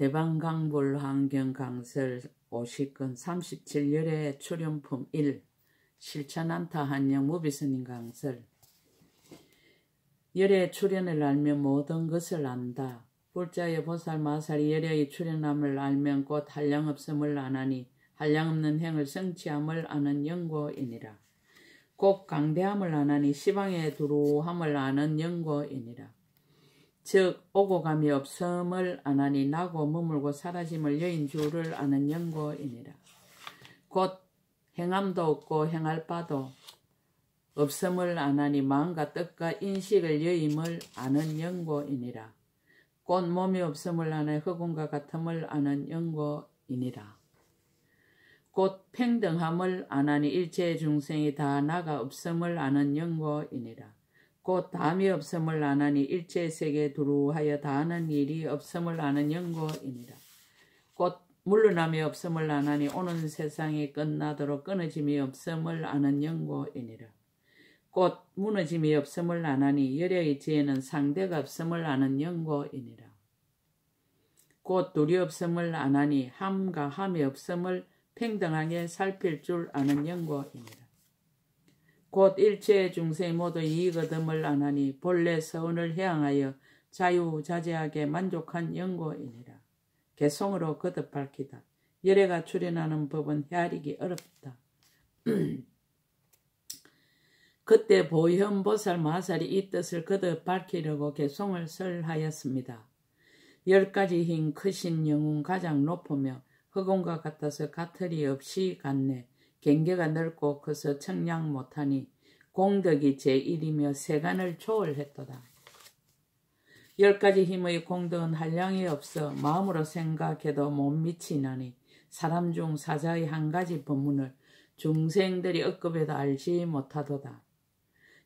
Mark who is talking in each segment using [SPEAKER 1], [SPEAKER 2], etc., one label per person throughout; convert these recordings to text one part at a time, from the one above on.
[SPEAKER 1] 대방강불 환경강설 50권 37열의 출연품 1 실천안타 한영 무비스님 강설. 열의 출연을 알면 모든 것을 안다. 불자의 보살마살이 열의 출연함을 알면 곧 한량없음을 아나니 한량없는 행을 성취함을 아는 연고이니라. 곧 강대함을 아나니 시방에 두루함을 아는 연고이니라. 즉 오고 감이 없음을 아나니 나고 머물고 사라짐을 여인 줄을 아는 연고이니라. 곧 행함도 없고 행할 바도 없음을 아나니 마음과 뜻과 인식을 여임을 아는 연고이니라. 곧 몸이 없음을 아나 흑운과 같음을 아는 연고이니라. 곧 평등함을 아나니 일체의 중생이 다 나가 없음을 아는 연고이니라. 곧 담이 없음을 아나니 일체의 세계에 두루하여 다하는 일이 없음을 아는 연고이니라. 곧 물러남이 없음을 아나니 오는 세상이 끝나도록 끊어짐이 없음을 아는 연고이니라. 곧 무너짐이 없음을 아나니 열의 지혜는 상대가 없음을 아는 연고이니라. 곧 둘이 없음을 아나니 함과 함이 없음을 평등하게 살필 줄 아는 연고이니라. 곧 일체의 중생이 모두 이익 얻음을 아나니 본래 서운을 해양하여 자유자재하게 만족한 연고이니라. 개송으로 거듭 밝히다. 열애가 출현하는 법은 헤아리기 어렵다. 그때 보현보살 마살이 이 뜻을 거듭 밝히려고 개송을 설하였습니다. 10가지 힘 크신 영웅 가장 높으며 흑운과 같아서 가틀이 없이 같네. 경계가 넓고 커서 청량 못하니 공덕이 제1이며 세간을 초월했도다. 10가지 힘의 공덕은 한량이 없어 마음으로 생각해도 못 미치나니 사람 중 사자의 한 가지 법문을 중생들이 억급에도 알지 못하도다.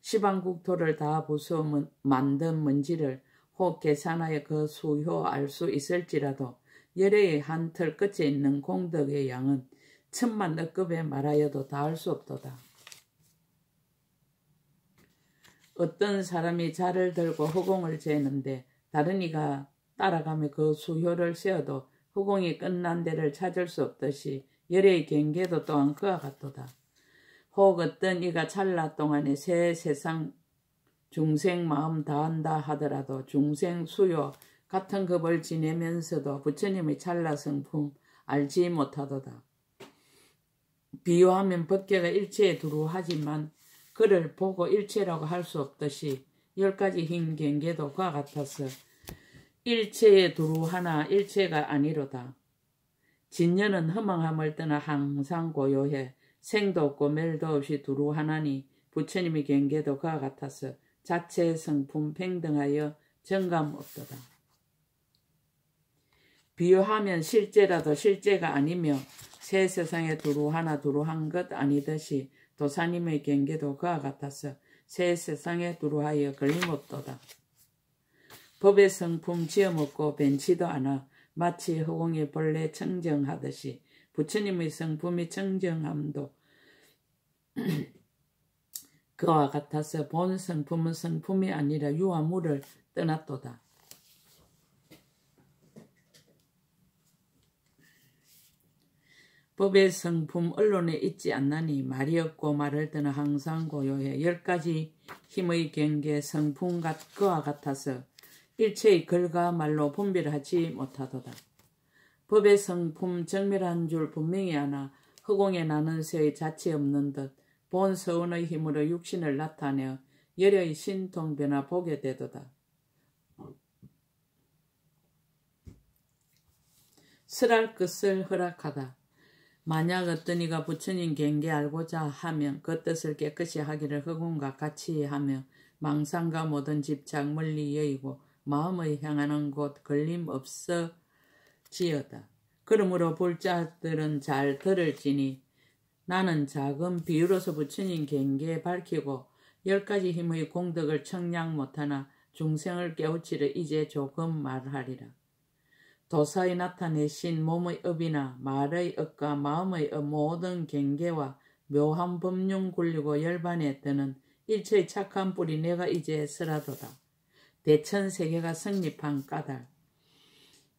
[SPEAKER 1] 시방국토를 다 부수어 만든 먼지를 혹 계산하여 그 수효 알 수 있을지라도 열애의 한 틀 끝에 있는 공덕의 양은 천만 억급에 말하여도 다 알 수 없도다. 어떤 사람이 자를 들고 허공을 재는데 다른 이가 따라가며 그 수효를 세어도 허공이 끝난 데를 찾을 수 없듯이 열애의 경계도 또한 그와 같도다. 혹 어떤 이가 찰나 동안에 새 세상 중생 마음 다한다 하더라도 중생 수요 같은 급을 지내면서도 부처님의 찰나 성품 알지 못하도다. 비유하면 법계가 일체에 두루하지만 그를 보고 일체라고 할 수 없듯이 10가지 힘 경계도 그와 같아서 일체에 두루하나 일체가 아니로다. 진년은 허망함을 떠나 항상 고요해 생도 없고 멸도 없이 두루하나니 부처님의 경계도 그와 같아서 자체 성품 평등하여 정감 없도다. 비유하면 실제라도 실제가 아니며 새 세상에 두루하나 두루한 것 아니듯이 도사님의 경계도 그와 같아서 새 세상에 두루하여 걸림없도다. 법의 성품 지어먹고 벤치도 않아 마치 허공이 본래 청정하듯이 부처님의 성품이 청정함도 그와 같아서 본 성품은 성품이 아니라 유와 무를 떠났도다. 법의 성품 언론에 있지 않나니 말이 없고 말을 떠나 항상 고요해 10가지 힘의 경계 성품 그와 같아서 일체의 글과 말로 분별하지 못하도다. 법의 성품 정밀한 줄 분명히 아나 허공에 나는 새의 자체 없는 듯 본 서운의 힘으로 육신을 나타내어 열의 신통변화 보게 되도다. 설할 것을 허락하다. 만약 어떤 이가 부처님 경계 알고자 하면 그 뜻을 깨끗이 하기를 흑운과 같이 하며 망상과 모든 집착 멀리 여의고 마음의 향하는 곳 걸림없어 지어다. 그러므로 불자들은 잘 들을지니 나는 작은 비유로서 부처님 경계에 밝히고 10가지 힘의 공덕을 청량 못하나 중생을 깨우치려 이제 조금 말하리라. 도사에 나타내신 몸의 업이나 말의 업과 마음의 업 모든 경계와 묘한 법륜 굴리고 열반에 뜨는 일체의 착한 뿌리 내가 이제 쓰라도다. 대천세계가 성립한 까닭.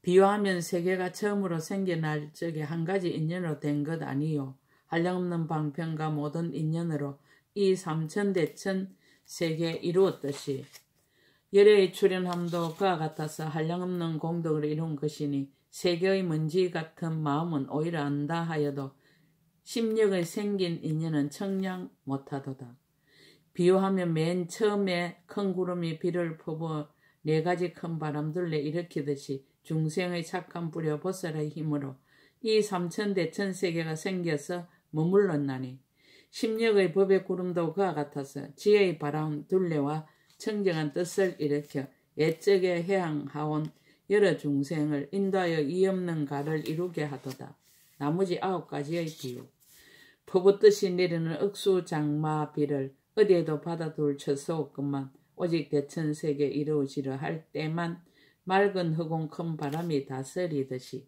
[SPEAKER 1] 비유하면 세계가 처음으로 생겨날 적에 한 가지 인연으로 된 것 아니요. 한량없는 방편과 모든 인연으로 이 삼천대천 세계 이루었듯이 열애의 출현함도 그와 같아서 한량없는 공덕을 이룬 것이니 세계의 먼지 같은 마음은 오히려 안다 하여도 심력의 생긴 인연은 청량 못하도다. 비유하면 맨 처음에 큰 구름이 비를 퍼부어 4가지 큰 바람둘레 일으키듯이 중생의 착한 뿌려 보살의 힘으로 이 삼천대천 세계가 생겨서 머물렀나니 심력의 법의 구름도 그와 같아서 지혜의 바람 둘레와 청정한 뜻을 일으켜 옛적에 해양하온 여러 중생을 인도하여 이없는 가를 이루게 하도다. 나머지 9가지의 비유. 퍼붓듯이 내리는 억수장마 비를 어디에도 받아둘 처소 없건만 오직 대천세계 이루어지려 할 때만 맑은 허공 큰 바람이 다스리듯이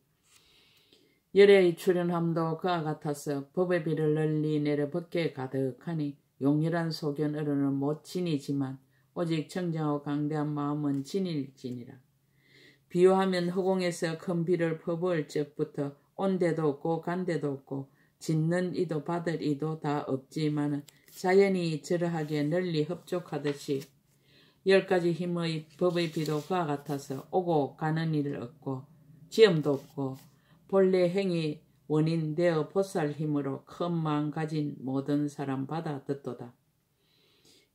[SPEAKER 1] 열애의 출현함도 그와 같아서 법의 비를 널리 내려 벗게 가득하니 용렬한 소견 어른은 못 지니지만 오직 청정하고 강대한 마음은 지닐지니라. 비유하면 허공에서 큰 비를 퍼부을 적부터 온 데도 없고 간 데도 없고 짓는 이도 받을 이도 다 없지만은 자연이 저러하게 널리 흡족하듯이 10가지 힘의 법의 비도 그와 같아서 오고 가는 일을 없고 지음도 없고 본래 행위 원인되어 보살 힘으로 큰 마음 가진 모든 사람 받아 듣도다.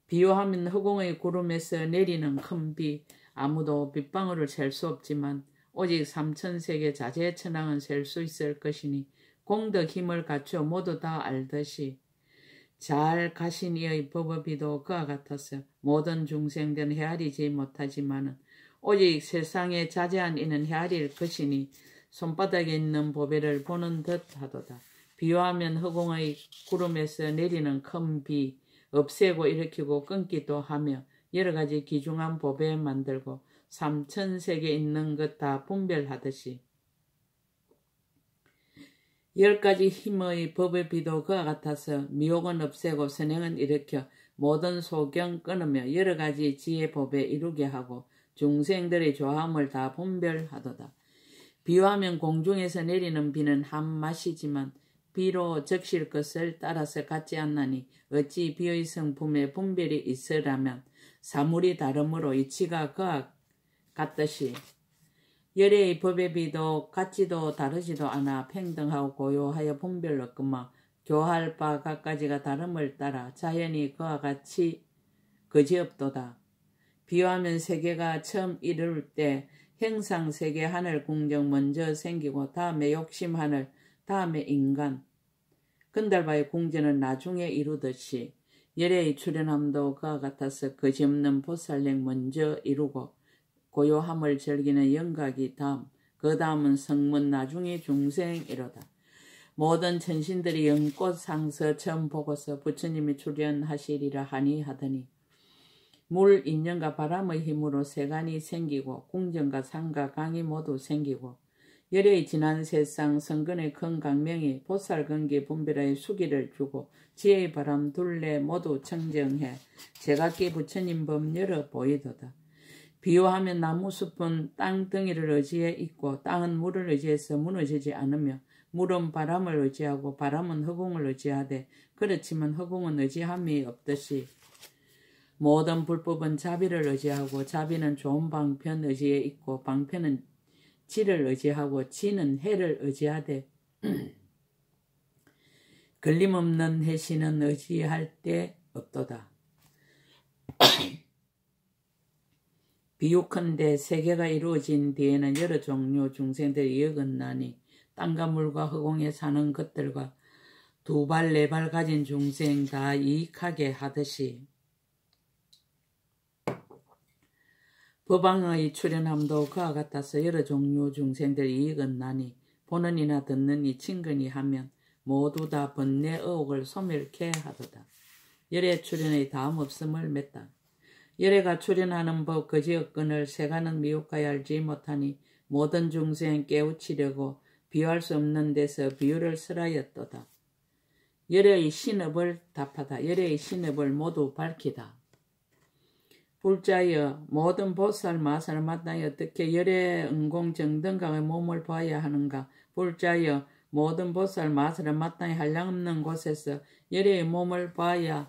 [SPEAKER 1] 비유하면 허공의 구름에서 내리는 큰 비, 아무도 빗방울을 셀 수 없지만 오직 삼천세계 자재천왕은 셀 수 있을 것이니 공덕 힘을 갖추어 모두 다 알듯이 잘 가신 이의 법의비도 그와 같아서 모든 중생들은 헤아리지 못하지만 오직 세상에 자제한 이는 헤아릴 것이니 손바닥에 있는 보배를 보는 듯 하도다. 비유하면 허공의 구름에서 내리는 큰 비, 없애고 일으키고 끊기도 하며 여러가지 귀중한 보배 만들고 삼천세계에 있는 것 다 분별하듯이 10가지 힘의 법의 비도 그와 같아서 미혹은 없애고 선행은 일으켜 모든 소경 끊으며 여러가지 지혜 법에 이루게 하고 중생들의 조함을 다 분별하도다. 비유하면 공중에서 내리는 비는 한 맛이지만 비로 적실 것을 따라서 같지 않나니 어찌 비의 성품에 분별이 있으라면 사물이 다름으로 이치가 그와 같듯이 열애의 법의 비도 같지도 다르지도 않아 평등하고 고요하여 분별 없구만 교할 바 각가지가 다름을 따라 자연이 그와 같이 거지없도다. 비유하면 세계가 처음 이룰 때 형상세계 하늘 궁정 먼저 생기고 다음에 욕심 하늘 다음에 인간 건달바의 궁전은 나중에 이루듯이 열애의 출현함도 그와 같아서 거지없는 보살령 먼저 이루고 고요함을 즐기는 영각이 다음 그 다음은 성문 나중에 중생이로다. 모든 천신들이 연꽃 상서 처음 보고서 부처님이 출현하시리라 하니 하더니 물, 인연과 바람의 힘으로 세간이 생기고 궁전과 산과 강이 모두 생기고 열애의 지난 세상 성근의 큰 강명이 보살근기 분별의 수기를 주고 지혜의 바람 둘레 모두 청정해 제각기 부처님 법 열어 보이도다. 비유하면 나무숲은 땅덩이를 의지해 있고 땅은 물을 의지해서 무너지지 않으며 물은 바람을 의지하고 바람은 허공을 의지하되 그렇지만 허공은 의지함이 없듯이 모든 불법은 자비를 의지하고 자비는 좋은 방편 의지해 있고 방편은 지를 의지하고 지는 해를 의지하되 걸림없는 해시는 의지할 데 없도다. 비유컨대 세계가 이루어진 뒤에는 여러 종류 중생들이 여긋나니 땅과 물과 허공에 사는 것들과 2발 4발 가진 중생 다 이익하게 하듯이 법왕의 출현함도 그와 같아서 여러 종류 중생들이 이익은 보는 이나 듣는 이 친근히 하면 모두 다 번뇌 의혹을 소멸케 하도다. 열애 출현의 다음 없음을 맺다. 열애가 출현하는 법 거지업근을 세간은 미혹하여 알지 못하니 모든 중생 깨우치려고 비유할 수 없는 데서 비유를 설하였도다. 열애의 신업을 답하다. 열애의 신업을 모두 밝히다. 불자여 모든 보살 마살을 마땅히 어떻게 열애 은공 정등각의 몸을 봐야 하는가. 불자여 모든 보살 마살을 마땅히 한량없는 곳에서 열애의 몸을 봐야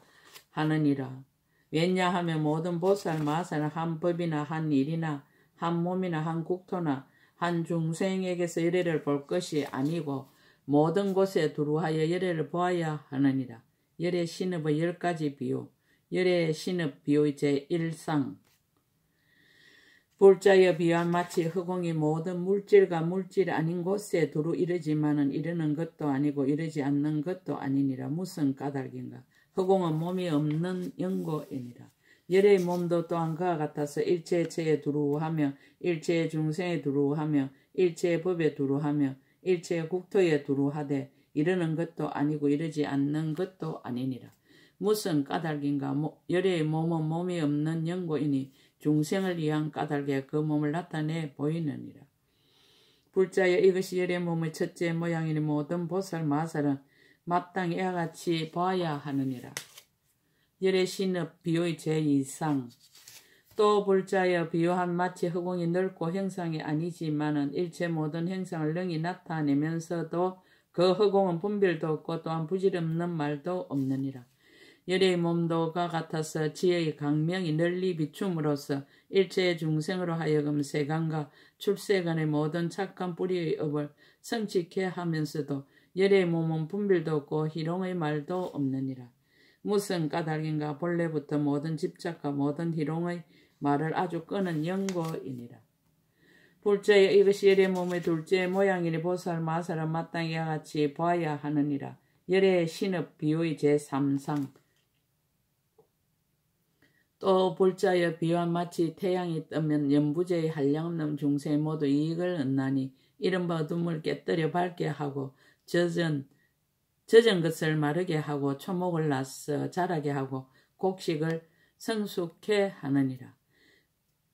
[SPEAKER 1] 하느니라. 왜냐하면 모든 보살 마살은 한 법이나 한 일이나 한 몸이나 한 국토나 한 중생에게서 열애를 볼 것이 아니고 모든 곳에 두루하여 열애를 보아야 하느니라. 열애 신업의 10가지 비유. 열애 신업 비유의 제1상. 불자여 비유한 마치 허공이 모든 물질과 물질이 아닌 곳에 두루 이르지만은 이르는 것도 아니고 이르지 않는 것도 아니니라. 무슨 까닭인가. 허공은 몸이 없는 영고이니라. 열애의 몸도 또한 그와 같아서 일체의 체에 두루하며 일체의 중생에 두루하며 일체의 법에 두루하며 일체의 국토에 두루하되 이르는 것도 아니고 이르지 않는 것도 아니니라. 무슨 까닭인가. 열애의 몸은 몸이 없는 영고이니 중생을 위한 까닭에 그 몸을 나타내 보이느니라. 불자여 이것이 열애의 몸의 첫째 모양이니 모든 보살 마살은 마땅히 이와 같이 봐야 하느니라. 열애 신업 비유의 제2상. 또 불자여 비유한 마치 허공이 넓고 형상이 아니지만은 일체 모든 형상을 능히 나타내면서도 그 허공은 분별도 없고 또한 부질없는 말도 없느니라. 열애의 몸도가 같아서 지혜의 강명이 널리 비춤으로써 일체의 중생으로 하여금 세간과 출세간의 모든 착한 뿌리의 업을 성취케 하면서도 열애의 몸은 분별도 없고 희롱의 말도 없느니라. 무슨 까닭인가. 본래부터 모든 집착과 모든 희롱의 말을 아주 끄는 영고이니라. 불자여 이것이 열애의 몸의 둘째 모양이니 보살 마살은 마땅히 이와 같이 봐야 하느니라. 열애의 신업 비유의 제3상. 또 불자여 비유한 마치 태양이 뜨면 연부제의 한량없는 중생 모두 이익을 얻나니 이른바 어둠을 깨뜨려 밝게 하고 젖은 것을 마르게 하고 초목을 낳서 자라게 하고 곡식을 성숙해 하느니라.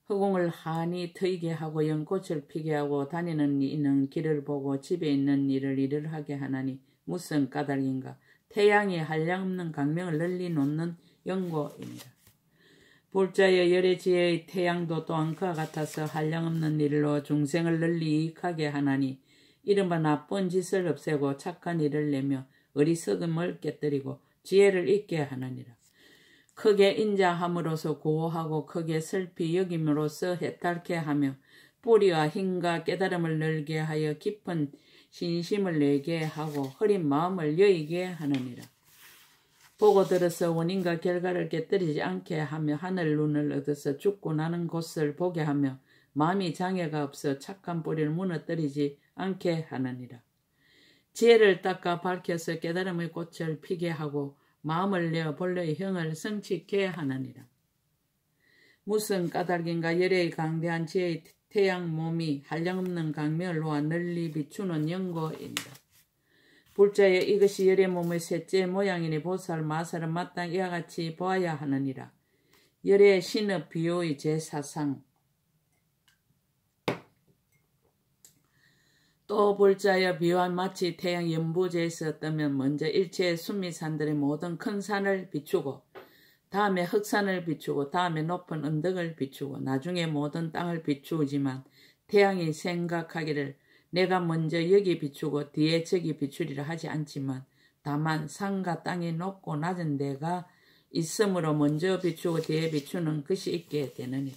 [SPEAKER 1] 허공을 환히 트이게 하고 연꽃을 피게 하고 다니는 이는 길을 보고 집에 있는 일을 일을 하게 하나니 무슨 까닭인가. 태양이 한량없는 강명을 널리 놓는 영고입니다. 불자여 열애 지혜의 태양도 또한 그와 같아서 한량없는 일로 중생을 널리 이익하게 하나니 이른바 나쁜 짓을 없애고 착한 일을 내며 어리석음을 깨뜨리고 지혜를 있게 하느니라. 크게 인자함으로써 구호하고 크게 슬피 여김으로써 해탈케 하며 뿌리와 힘과 깨달음을 늘게 하여 깊은 신심을 내게 하고 흐린 마음을 여의게 하느니라. 보고 들어서 원인과 결과를 깨뜨리지 않게 하며 하늘 눈을 얻어서 죽고 나는 곳을 보게 하며 마음이 장애가 없어 착한 뿌리를 무너뜨리지 않게 하느니라. 지혜를 닦아 밝혀서 깨달음의 꽃을 피게 하고 마음을 내어 본래의 형을 성취케 하느니라. 무슨 까닭인가. 열애의 강대한 지혜의 태양 몸이 한량없는 강명을 놓아 널리 비추는 영고이니라. 불자여 이것이 열애 몸의 셋째 모양이니 보살 마살은 마땅히 이와 같이 보아야 하느니라. 열애 신업 비유의 제4상. 또 불자여 비유한 마치 태양 연부제에서 뜨면 먼저 일체의 순미산들의 모든 큰 산을 비추고 다음에 흑산을 비추고 다음에 높은 언덕을 비추고 나중에 모든 땅을 비추지만 태양이 생각하기를 내가 먼저 여기 비추고 뒤에 저기 비추리라 하지 않지만 다만 산과 땅이 높고 낮은 데가 있으므로 먼저 비추고 뒤에 비추는 것이 있게 되느니라.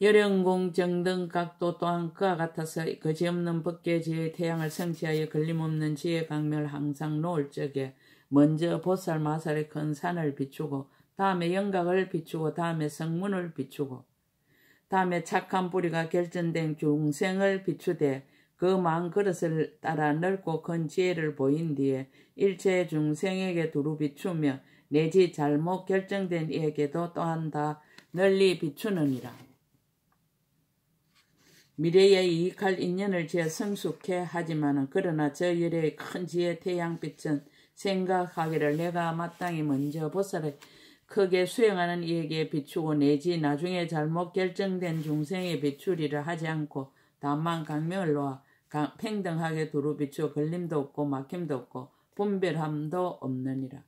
[SPEAKER 1] 열연공 정등각도 또한 그와 같아서 거지없는 법계지의 태양을 성취하여 걸림없는 지혜 강명을 항상 놓을 적에 먼저 보살 마살의 큰 산을 비추고 다음에 영각을 비추고 다음에 성문을 비추고 다음에 착한 뿌리가 결정된 중생을 비추되 그 마음 그릇을 따라 넓고 큰 지혜를 보인 뒤에 일체 중생에게 두루 비추며 내지 잘못 결정된 이에게도 또한 다 널리 비추느니라. 미래에 이익할 인연을 지어 성숙해 하지만은 그러나 저 열애의 큰 지혜 태양빛은 생각하기를 내가 마땅히 먼저 보살을 크게 수행하는 이에게 비추고 내지 나중에 잘못 결정된 중생에 비추리를 하지 않고 다만 강명을 놓아 평등하게 두루 비추어 걸림도 없고 막힘도 없고 분별함도 없느니라.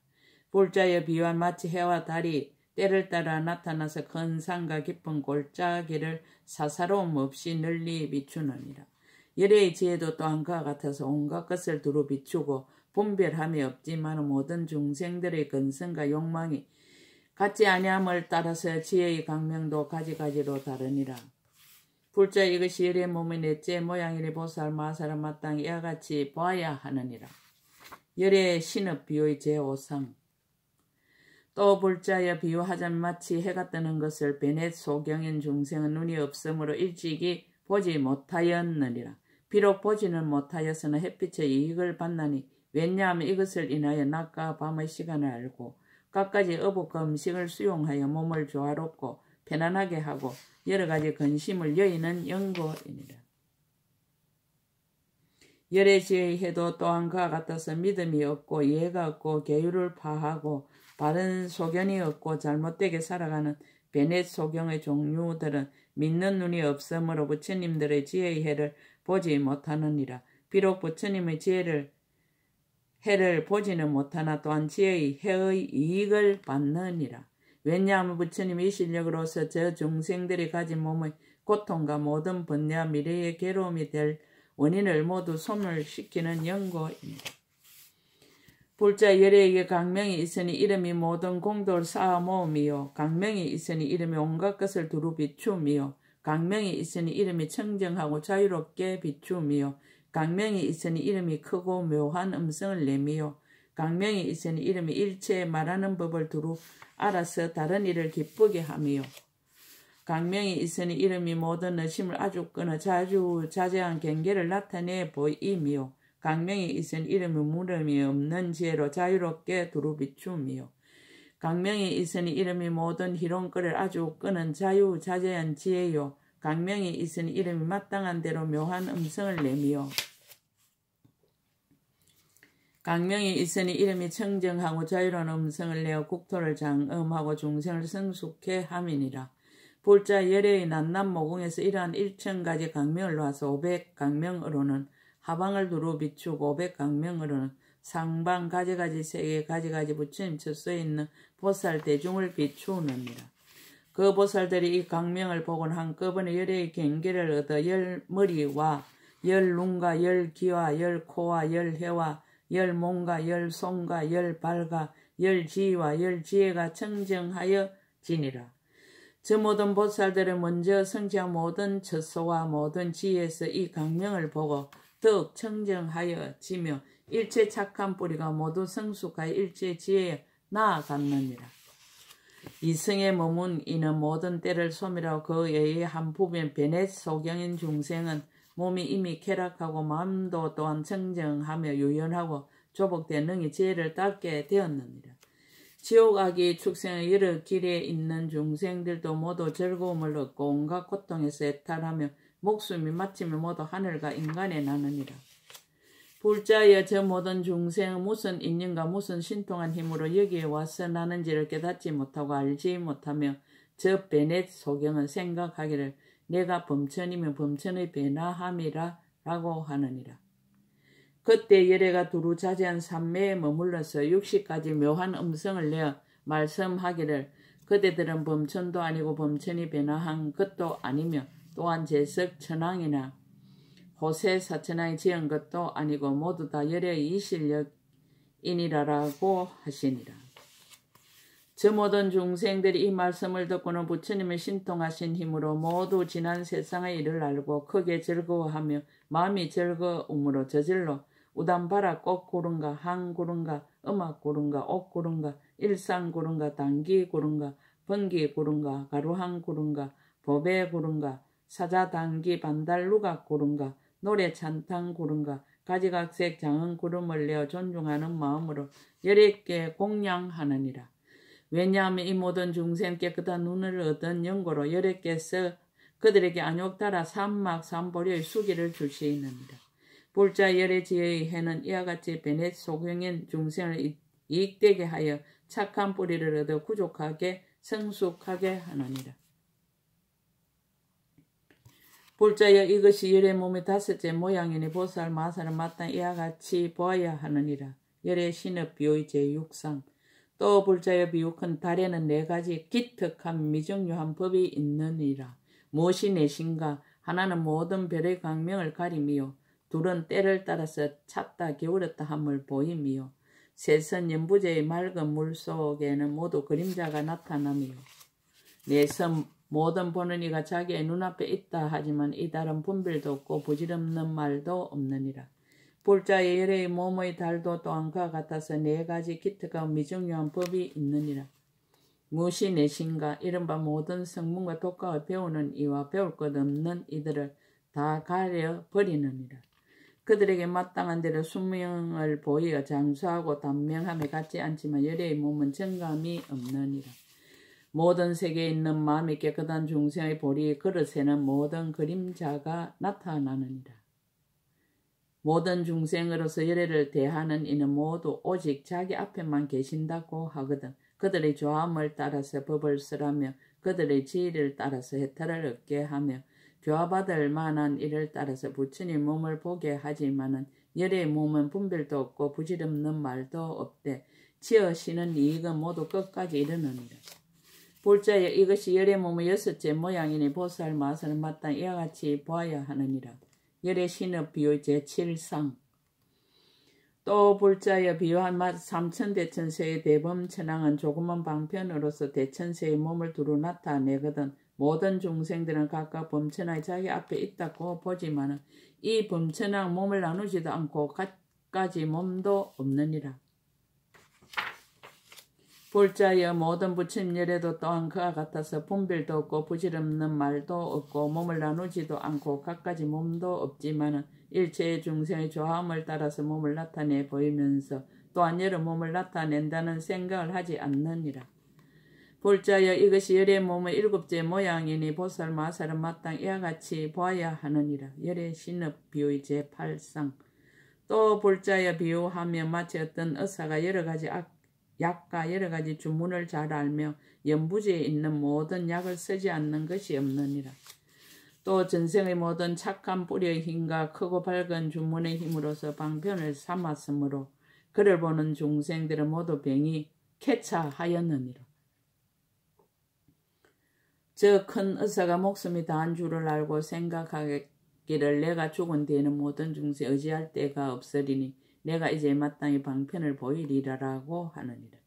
[SPEAKER 1] 불자여 비유한 마치 해와 달이 때를 따라 나타나서 큰 산과 깊은 골짜기를 사사로움 없이 널리 비추느니라. 열의 지혜도 또한 그와 같아서 온갖 것을 두루 비추고 분별함이 없지만 모든 중생들의 근성과 욕망이 같지 아니함을 따라서 지혜의 강명도 가지가지로 다르니라. 불자 이것이 열의 몸의 넷째 모양이니 보살 마살은 마땅히 이와 같이 보아야 하느니라. 열의 신업 비유의 제5상. 또 불자여 비유하자면 마치 해가 뜨는 것을 베넷 소경인 중생은 눈이 없으므로 일찍이 보지 못하였느니라. 비록 보지는 못하였으나 햇빛의 이익을 받나니 왜냐하면 이것을 인하여 낮과 밤의 시간을 알고 갖가지 어복과 음식을 수용하여 몸을 조화롭고 편안하게 하고 여러 가지 근심을 여의는 연고이니라. 열의 지혜의 해도 또한 그와 같아서 믿음이 없고 이해가 없고 계율을 파하고 바른 소견이 없고 잘못되게 살아가는 베넷 소경의 종류들은 믿는 눈이 없으므로 부처님들의 지혜의 해를 보지 못하느니라. 비록 부처님의 해를 보지는 못하나 또한 지혜의 해의 이익을 받느니라. 왜냐하면 부처님이 이 실력으로서 저 중생들이 가진 몸의 고통과 모든 번뇌와 미래의 괴로움이 될 원인을 모두 소멸시키는 연고입니다. 불자 열에게 강명이 있으니 이름이 모든 공도를 쌓아 모음이요. 강명이 있으니 이름이 온갖 것을 두루 비춤이요. 강명이 있으니 이름이 청정하고 자유롭게 비춤이요. 강명이 있으니 이름이 크고 묘한 음성을 내미요. 강명이 있으니 이름이 일체의 말하는 법을 두루 알아서 다른 일을 기쁘게 하미요. 강명이 있으니 이름이 모든 의심을 아주 끊어 자주자재한 경계를 나타내 보임이요. 강명이 있으니 이름이 물음이 없는 지혜로 자유롭게 두루 비춤이요. 강명이 있으니 이름이 모든 희롱거리를 아주 끄는 자유자재한 지혜요. 강명이 있으니 이름이 마땅한 대로 묘한 음성을 내미요. 강명이 있으니 이름이 청정하고 자유로운 음성을 내어 국토를 장엄하고 중생을 성숙해 함이니라. 불자 열의 난남모궁에서 이러한 1000가지 강명을 놓아서 500강명으로는 하방을 두루 비추고 500강명으로는 상방 가지가지 세계 가지가지 부처님 처소에 있는 보살 대중을 비추느니라. 그 보살들이 이 강명을 보곤 한꺼번에 열의 경계를 얻어 열 머리와 열 눈과 열 귀와 열 코와 열 혀와 열 몸과 열 손과 열 발과 열 지위와 열 지혜가 청정하여 지니라. 저 모든 보살들은 먼저 성취한 모든 처소와 모든 지혜에서 이 강명을 보고 더욱 청정하여 지며 일체 착한 뿌리가 모두 성숙하여 일체 지혜에 나아갔느니라. 이승에 머문 이는 모든 때를 소멸하고 그 외의 한 부분 베넷 소경인 중생은 몸이 이미 쾌락하고 마음도 또한 청정하며 유연하고 조복된 능히 지혜를 닦게 되었느니라. 지옥악이 축생의 여러 길에 있는 중생들도 모두 즐거움을 얻고 온갖 고통에서 해탈하며 목숨이 마침을 모두 하늘과 인간에 나느니라. 불자여 저 모든 중생은 무슨 인연과 무슨 신통한 힘으로 여기에 와서 나는지를 깨닫지 못하고 알지 못하며 저 베넷 소경은 생각하기를 내가 범천이면 범천의 배나함이라 라고 하느니라. 그때 열애가 두루 자제한 산매에 머물러서 60가지 묘한 음성을 내어 말씀하기를 그대들은 범천도 아니고 범천이 배나한 것도 아니며 또한 제석 천왕이나 호세 사천왕이 지은 것도 아니고 모두 다 열애의 이 실력이니라라고 하시니라. 저 모든 중생들이 이 말씀을 듣고는 부처님의 신통하신 힘으로 모두 지난 세상의 일을 알고 크게 즐거워하며 마음이 즐거움으로 저절로 우담바라 꽃구른가 항구른가 음악구른가 옥구른가 일상구른가 당기구른가 번기구른가 가루항구른가 보배구른가 사자당기 반달루각구른가 노래찬탕구른가 가지각색 장흥구름을 내어 존중하는 마음으로 11개 공양하느니라. 왜냐하면 이 모든 중생 깨끗한 눈을 얻은 연고로 11개서 그들에게 안욕 따라 삼막 삼보리의 수기를 주시느니라. 불자 열의 지혜의 해는 이와 같이 베넷 소경인 중생을 이익되게 하여 착한 뿌리를 얻어 구족하게 성숙하게 하느니라. 불자여 이것이 열의 몸의 5째 모양이니 보살 마살은 마땅히 이와 같이 보아야 하느니라. 열의 신업 비유의 제6상. 또 불자여 비유컨 달에는 4가지 기특한 미정유한 법이 있느니라. 무엇이 넷인가? 하나는 모든 별의 광명을 가리미요. 둘은 때를 따라서 찼다 기울었다 함을 보임이요. 셋은 연부제의 맑은 물속에는 모두 그림자가 나타나미요. 넷은 모든 보는 이가 자기의 눈앞에 있다 하지만 이 달은 분별도 없고 부질없는 말도 없느니라. 불자의 열의 몸의 달도 또한 그와 같아서 4가지 기특하고 미중요한 법이 있느니라. 무엇이 넷인가? 이른바 모든 성문과 독학을 배우는 이와 배울 것 없는 이들을 다 가려버리느니라. 그들에게 마땅한 대로 순명을 보이어 장수하고 단명함에 같지 않지만 열의 몸은 정감이 없느니라. 모든 세계에 있는 마음이 깨끗한 중생의 보리 그릇에는 모든 그림자가 나타나느니라. 모든 중생으로서 열애를 대하는 이는 모두 오직 자기 앞에만 계신다고 하거든. 그들의 조함을 따라서 법을 쓰라며 그들의 지혜를 따라서 해탈을 얻게 하며 교화받을 만한 일을 따라서 부처님 몸을 보게 하지만은 열의 몸은 분별도 없고 부질없는 말도 없대. 지어시는 이익은 모두 끝까지 이르느니라. 불자여 이것이 열의 몸의 6째 모양이니 보살 마살은 마땅히 이와 같이 보아야 하느니라. 열의 신업 비유 제7상. 또 불자여 비유한 3천대천세의 대범천왕은 조그만 방편으로서 대천세의 몸을 두루 나타내거든. 모든 중생들은 각각 범천왕이 자기 앞에 있다고 보지만 이 범천왕 몸을 나누지도 않고 갖가지 몸도 없느니라. 불자여 모든 부처님 열애도 또한 그와 같아서 분별도 없고 부질없는 말도 없고 몸을 나누지도 않고 갖가지 몸도 없지만 일체의 중생의 조함을 따라서 몸을 나타내 보이면서 또한 여러 몸을 나타낸다는 생각을 하지 않느니라. 불자여 이것이 열의 몸의 7째 모양이니 보살 마살은 마땅히 이와 같이 보아야 하느니라. 열의 신업 비유 제8상. 또 불자여 비유하며 마치 어떤 의사가 여러가지 약과 여러가지 주문을 잘 알며 연부지에 있는 모든 약을 쓰지 않는 것이 없느니라. 또 전생의 모든 착한 뿌리의 힘과 크고 밝은 주문의 힘으로서 방편을 삼았으므로 그를 보는 중생들은 모두 병이 쾌차하였느니라. 저 큰 의사가 목숨이 다한 줄을 알고 생각하기를 내가 죽은 뒤에는 모든 중생 의지할 데가 없으리니 내가 이제 마땅히 방편을 보이리라라고 하느니라.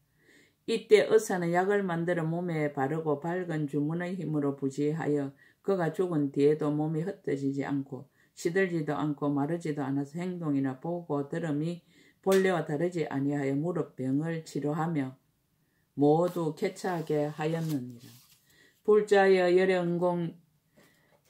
[SPEAKER 1] 이때 의사는 약을 만들어 몸에 바르고 밝은 주문의 힘으로 부지하여 그가 죽은 뒤에도 몸이 흩어지지 않고 시들지도 않고 마르지도 않아서 행동이나 보고 들음이 본래와 다르지 아니하여 무릎병을 치료하며 모두 쾌차하게 하였느니라. 불자여 열연공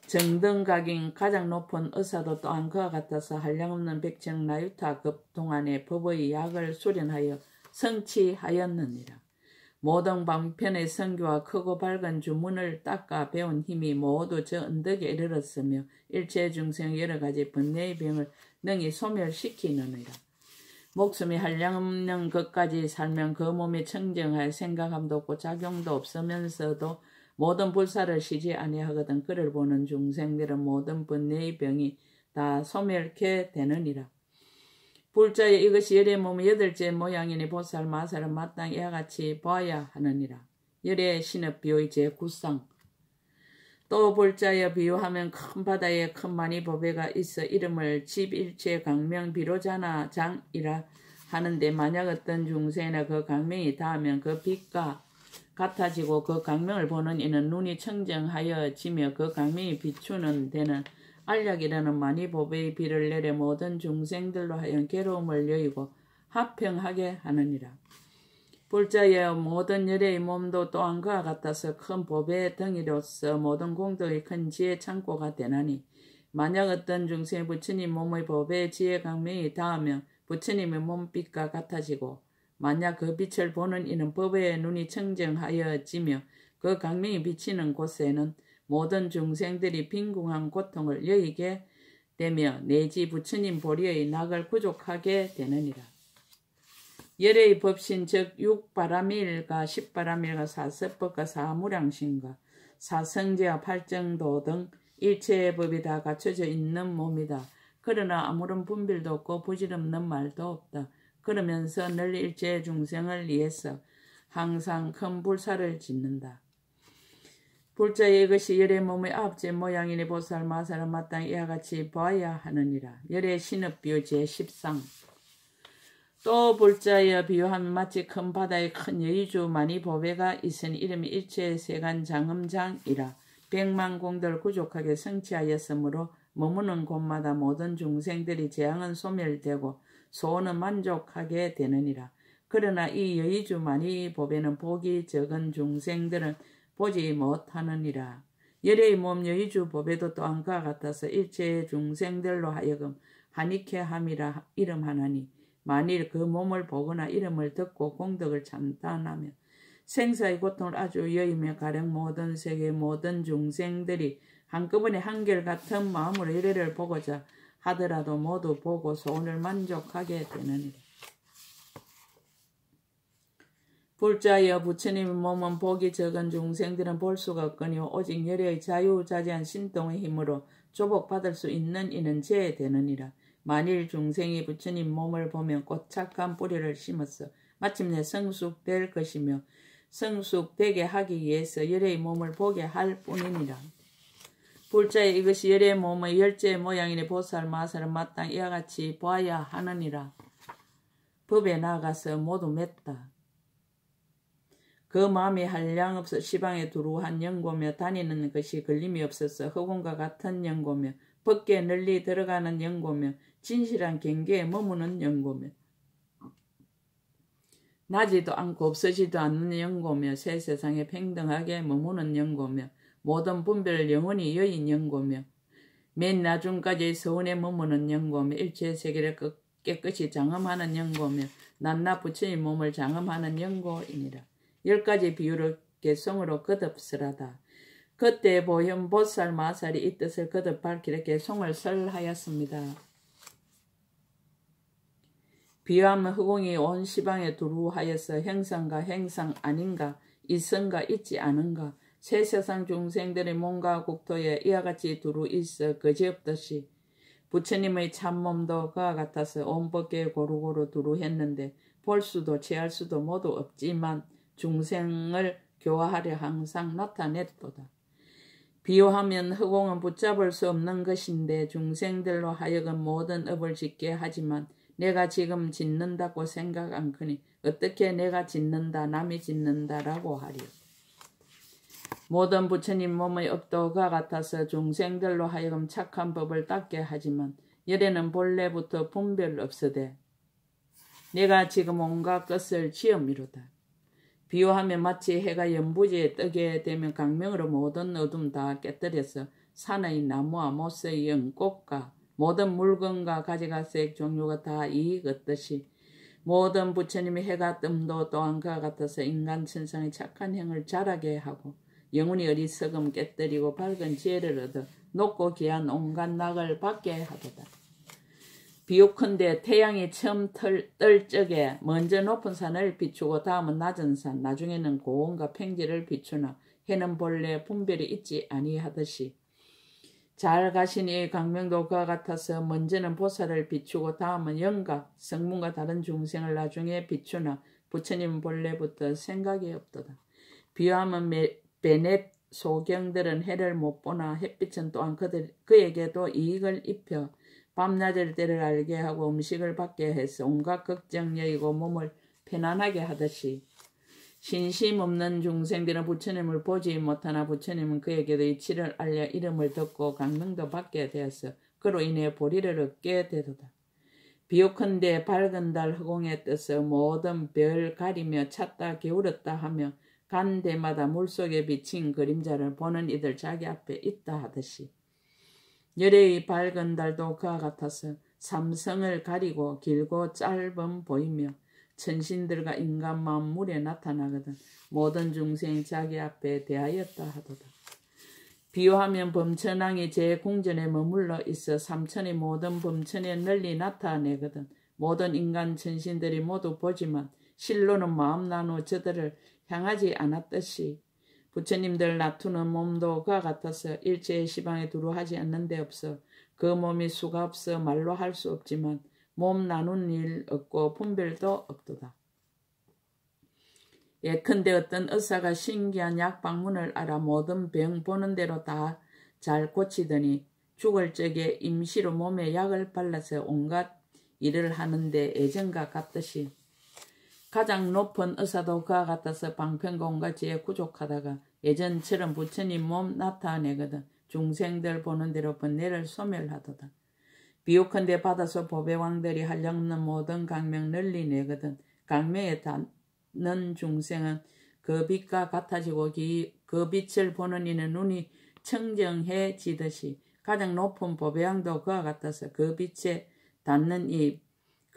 [SPEAKER 1] 정등각인 가장 높은 의사도 또한 그와 같아서 한량없는 백청 나유타급 동안에 법의 약을 수련하여 성취하였느니라. 모든 방편의 성교와 크고 밝은 주문을 닦아 배운 힘이 모두 저 언덕에 이르렀으며 일체 중생 여러 가지 번뇌의 병을 능히 소멸시키느니라. 목숨이 한량없는 것까지 살면 그 몸이 청정할 생각함도 없고 작용도 없으면서도 모든 불사를 쉬지 아니하거든. 그를 보는 중생들은 모든 번뇌의 병이 다 소멸케 되느니라. 불자여 이것이 열의 몸의 8째 모양이니 보살 마살은 마땅히 이와 같이 보아야 하느니라. 열의 신업 비유 제9상. 또 불자여 비유하면 큰 바다에 큰 많이 보배가 있어 이름을 집일체 강명 비로자나 장이라 하는데 만약 어떤 중생이나 그 강명이 닿으면 그 빛과 같아지고 그 강명을 보는 이는 눈이 청정하여지며 그 강명이 비추는 데는 알약이라는 많이 보배의 비를 내려 모든 중생들로 하여 괴로움을 여의고 화평하게 하느니라. 불자여 모든 열의 몸도 또한 그와 같아서 큰 보배의 덩이로서 모든 공덕의 큰 지혜 창고가 되나니 만약 어떤 중생의 부처님 몸의 보배의 지혜 강명이 닿으면 부처님의 몸빛과 같아지고 만약 그 빛을 보는 이는 법의 눈이 청정하여지며 그 강명이 비치는 곳에는 모든 중생들이 빈궁한 고통을 여의게 되며 내지 부처님 보리의 낙을 구족하게 되느니라. 열의 법신 즉 육바라밀과 십바라밀과 사섭법과 사무량신과 사성제와 팔정도 등 일체의 법이 다 갖춰져 있는 몸이다. 그러나 아무런 분별도 없고 부질없는 말도 없다. 그러면서 늘 일체의 중생을 위해서 항상 큰 불사를 짓는다. 불자의 이것이 열의 몸의 아홉째 모양이니 보살 마살은 마땅히 이와 같이 보아야 하느니라. 열의 신읍비유 제10상. 또 불자여 비유하면 마치 큰 바다에 큰 여의주 많이 보배가 있으니 이름이 일체 세간 장음장이라. 백만공들 구족하게 성취하였으므로 머무는 곳마다 모든 중생들이 재앙은 소멸되고 소원은 만족하게 되느니라. 그러나 이 여의주 많이 보배는 복이 적은 중생들은 보지 못하느니라. 열의 몸 여의주 보배도 또한 그와 같아서 일체 중생들로 하여금 한익해함이라 이름하나니 만일 그 몸을 보거나 이름을 듣고 공덕을 찬탄하며 생사의 고통을 아주 여의며 가령 모든 세계 모든 중생들이 한꺼번에 한결같은 마음으로 열애를 보고자 하더라도 모두 보고 소원을 만족하게 되느니라. 불자여 부처님의 몸은 복이 적은 중생들은 볼 수가 없거니와 오직 열애의 자유자재한 신동의 힘으로 조복받을 수 있는 이는 제되느니라. 만일 중생이 부처님 몸을 보면 곧 착한 뿌리를 심어서 마침내 성숙될 것이며 성숙되게 하기 위해서 열애의 몸을 보게 할 뿐이니라. 불자의 이것이 열애의 몸의 열째 모양이니 보살 마살은 마땅히 이와 같이 보아야 하느니라. 법에 나아가서 모두 맺다. 그 마음이 한량없어 시방에 두루한 연고며 다니는 것이 걸림이 없어서 허공과 같은 연고며 밖에 널리 들어가는 연고며 진실한 경계에 머무는 연고며 나지도 않고 없어지도 않는 연고며 새 세상에 평등하게 머무는 연고며 모든 분별을 영원히 여인 연고며 맨 나중까지 서원에 머무는 연고며 일체 세계를 깨끗이 장엄하는 연고며 낱낱 부처님 몸을 장엄하는 연고이니라. 10가지 비유를 개성으로 거듭설하다. 그때 보현 보살 마살이 이 뜻을 거듭 밝히려 개성을 설하였습니다. 비유하면 허공이 온 시방에 두루하여서 행상과 행상 아닌가 있은가 있지 않은가 새 세상 중생들의 몸과 국토에 이와 같이 두루 있어 거지없듯이 부처님의 참몸도 그와 같아서 온 법계에 고루고루 두루했는데 볼 수도 취할 수도 모두 없지만 중생을 교화하려 항상 나타냈도다. 비유하면 허공은 붙잡을 수 없는 것인데 중생들로 하여금 모든 업을 짓게 하지만 내가 지금 짓는다고 생각 않거니 어떻게 내가 짓는다 남이 짓는다라고 하리요. 모든 부처님 몸의 업도 그와 같아서 중생들로 하여금 착한 법을 닦게 하지만 열에는 본래부터 분별 없으되 내가 지금 온갖 것을 지음이로다. 비유하면 마치 해가 연부지에 뜨게 되면 강명으로 모든 어둠 다 깨뜨려서 산의 나무와 못의 연꽃과 모든 물건과 가지가색 종류가 다 이익 얻듯이 모든 부처님의 해가 뜸도 또한 그와 같아서 인간 천상의 착한 행을 자라게 하고 영혼이 어리석음 깨뜨리고 밝은 지혜를 얻어 높고 귀한 온갖 낙을 받게 하도다. 비유컨대 태양이 처음 뜰 적에 먼저 높은 산을 비추고 다음은 낮은 산, 나중에는 고원과 평지를 비추나 해는 본래 분별이 있지 아니하듯이 잘 가신 이 강명도 그와 같아서 먼저는 보살을 비추고 다음은 영각, 성문과 다른 중생을 나중에 비추나 부처님 본래부터 생각이 없도다. 비유하면 베넷 소경들은 해를 못 보나 햇빛은 또한 그에게도 이익을 입혀 밤낮을 때를 알게 하고 음식을 받게 해서 온갖 걱정 여의고 몸을 편안하게 하듯이 신심 없는 중생들은 부처님을 보지 못하나 부처님은 그에게도 이치를 알려 이름을 듣고 강명도 받게 되어서 그로 인해 보리를 얻게 되도다. 비유컨대 밝은 달 허공에 떠서 모든 별 가리며 찾다 게으렀다 하며 간 데마다 물속에 비친 그림자를 보는 이들 자기 앞에 있다 하듯이 열애의 밝은 달도 그와 같아서 삼성을 가리고 길고 짧음 보이며 천신들과 인간 만물에 나타나거든 모든 중생 자기 앞에 대하였다 하도다. 비유하면 범천왕이 제 궁전에 머물러 있어 삼천의 모든 범천에 널리 나타내거든 모든 인간 천신들이 모두 보지만 실로는 마음 나누어 저들을 향하지 않았듯이 부처님들 나투는 몸도 그와 같아서 일체의 시방에 두루하지 않는 데 없어 그 몸이 수가 없어 말로 할 수 없지만 몸 나누는 일 없고 분별도 없도다. 예컨대 어떤 의사가 신기한 약 방문을 알아 모든 병 보는 대로 다 잘 고치더니 죽을 적에 임시로 몸에 약을 발라서 온갖 일을 하는데 예전과 같듯이 가장 높은 의사도 그와 같아서 방편공가지에 구족하다가 예전처럼 부처님 몸 나타내거든 중생들 보는 대로 번뇌를 소멸하도다. 비옥컨대 받아서 보배왕들이 한량없는 모든 강명 널리 내거든 강명에 닿는 중생은 그 빛과 같아지고 그 빛을 보는 이는 눈이 청정해지듯이 가장 높은 보배왕도 그와 같아서 그 빛에 닿는 이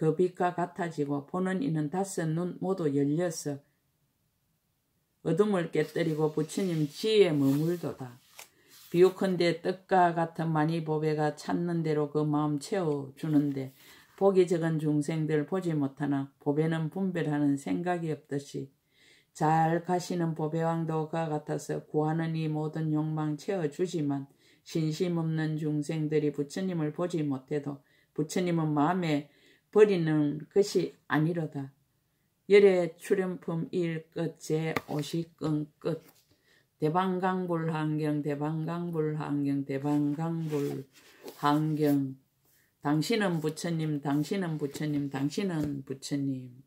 [SPEAKER 1] 그 빛과 같아지고 보는 이는 닷섯 눈 모두 열려서 어둠을 깨뜨리고 부처님 지혜에 머물도다. 비옥컨대 떡과 같은 많이 보배가 찾는 대로 그 마음 채워주는데 복이 적은 중생들 보지 못하나 보배는 분별하는 생각이 없듯이 잘 가시는 보배왕도 그와 같아서 구하는 이 모든 욕망 채워주지만 신심 없는 중생들이 부처님을 보지 못해도 부처님은 마음에 버리는 것이 아니로다. 열의 출연품 1끝 제50권 끝 대방강불환경 대방강불환경 대방강불환경 당신은 부처님 당신은 부처님 당신은 부처님